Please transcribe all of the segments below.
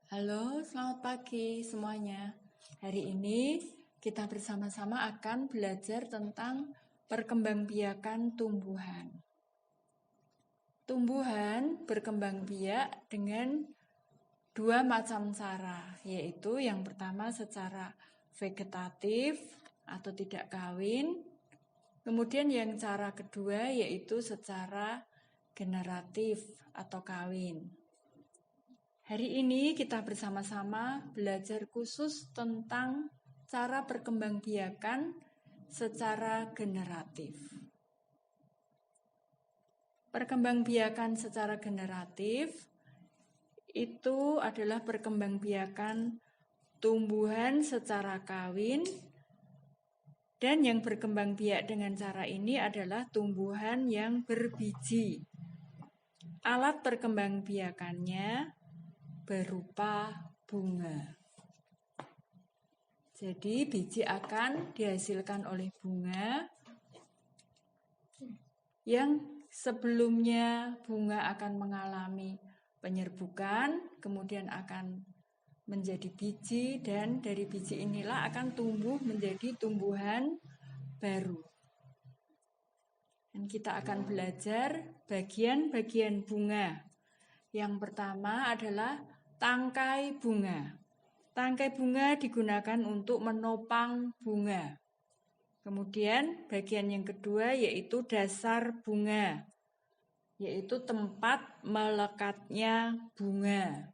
Halo, selamat pagi semuanya. Hari ini kita bersama-sama akan belajar tentang perkembangbiakan tumbuhan. Tumbuhan berkembang biak dengan dua macam cara, yaitu yang pertama secara vegetatif atau tidak kawin, kemudian yang cara kedua yaitu secara generatif atau kawin. Hari ini kita bersama-sama belajar khusus tentang cara perkembangbiakan secara generatif. Perkembangbiakan secara generatif itu adalah perkembangbiakan tumbuhan secara kawin, dan yang berkembang biak dengan cara ini adalah tumbuhan yang berbiji. Alat perkembangbiakannya berupa bunga. Jadi biji akan dihasilkan oleh bunga yang sebelumnya bunga akan mengalami penyerbukan, kemudian akan menjadi biji, dan dari biji inilah akan tumbuh menjadi tumbuhan baru. Dan kita akan belajar bagian-bagian bunga. Yang pertama adalah tangkai bunga. Tangkai bunga digunakan untuk menopang bunga. Kemudian bagian yang kedua yaitu dasar bunga, yaitu tempat melekatnya bunga.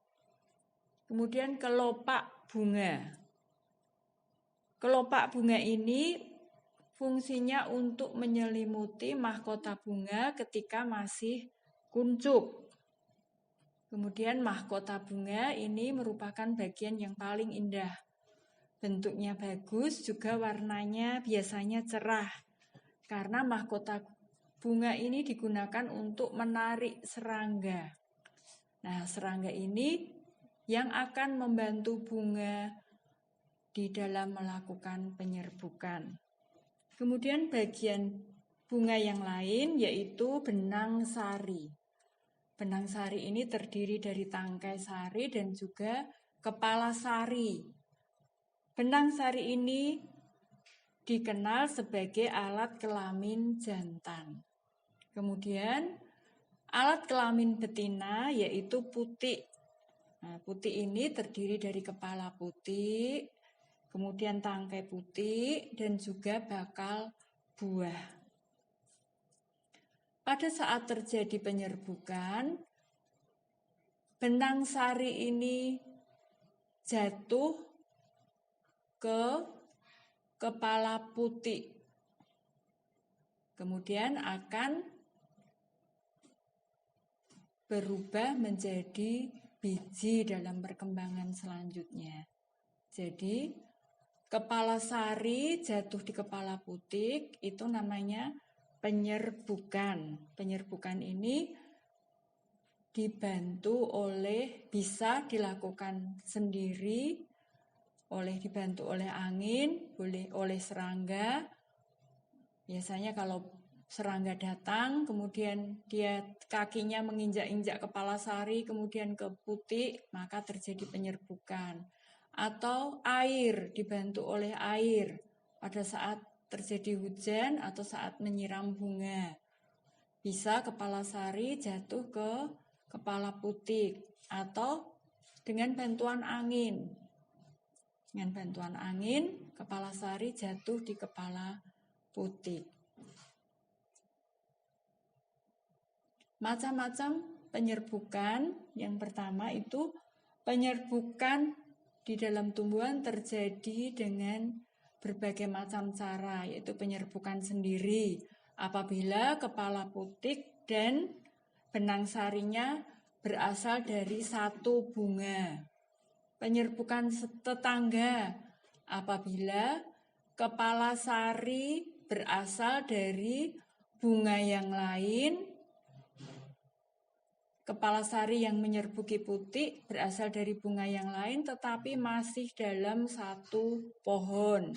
Kemudian kelopak bunga. Kelopak bunga ini fungsinya untuk menyelimuti mahkota bunga ketika masih kuncup. Kemudian mahkota bunga ini merupakan bagian yang paling indah. Bentuknya bagus, juga warnanya biasanya cerah. Karena mahkota bunga ini digunakan untuk menarik serangga. Nah, serangga ini yang akan membantu bunga di dalam melakukan penyerbukan. Kemudian bagian bunga yang lain yaitu benang sari. Benang sari ini terdiri dari tangkai sari dan juga kepala sari. Benang sari ini dikenal sebagai alat kelamin jantan. Kemudian alat kelamin betina yaitu putik. Nah, putik ini terdiri dari kepala putik, kemudian tangkai putik, dan juga bakal buah. Pada saat terjadi penyerbukan, benang sari ini jatuh ke kepala putik. Kemudian akan berubah menjadi biji dalam perkembangan selanjutnya. Jadi, kepala sari jatuh di kepala putik, itu namanya penyerbukan. Penyerbukan ini bisa dilakukan sendiri, dibantu oleh angin, oleh serangga. Biasanya kalau serangga datang, kemudian dia kakinya menginjak-injak kepala sari, kemudian ke putik, maka terjadi penyerbukan. Atau dibantu oleh air pada saat terjadi hujan atau saat menyiram bunga. Bisa kepala sari jatuh ke kepala putik atau dengan bantuan angin. Dengan bantuan angin, kepala sari jatuh di kepala putik. Macam-macam penyerbukan. Yang pertama itu penyerbukan di dalam tumbuhan terjadi dengan berbagai macam cara, yaitu penyerbukan sendiri apabila kepala putik dan benang sarinya berasal dari satu bunga. Penyerbukan tetangga apabila kepala sari berasal dari bunga yang lain. Kepala sari yang menyerbuki putik berasal dari bunga yang lain tetapi masih dalam satu pohon.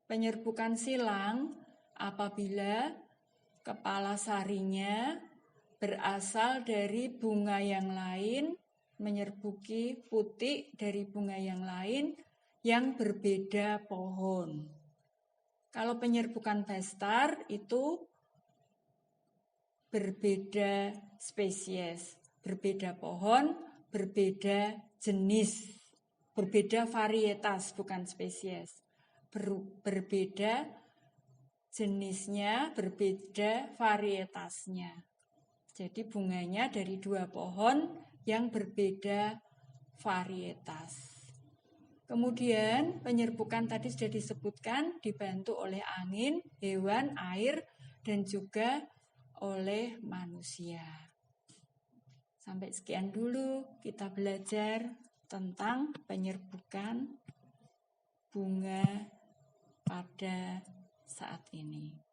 Penyerbukan silang apabila kepala sarinya berasal dari bunga yang lain menyerbuki putik dari bunga yang lain yang berbeda pohon. Kalau penyerbukan bastar itu berbeda spesies, berbeda pohon, berbeda jenis, berbeda varietas, bukan spesies. Berbeda jenisnya, berbeda varietasnya. Jadi bunganya dari dua pohon yang berbeda varietas. Kemudian penyerbukan tadi sudah disebutkan dibantu oleh angin, hewan, air, dan juga oleh manusia. Sampai sekian dulu kita belajar tentang penyerbukan bunga pada saat ini.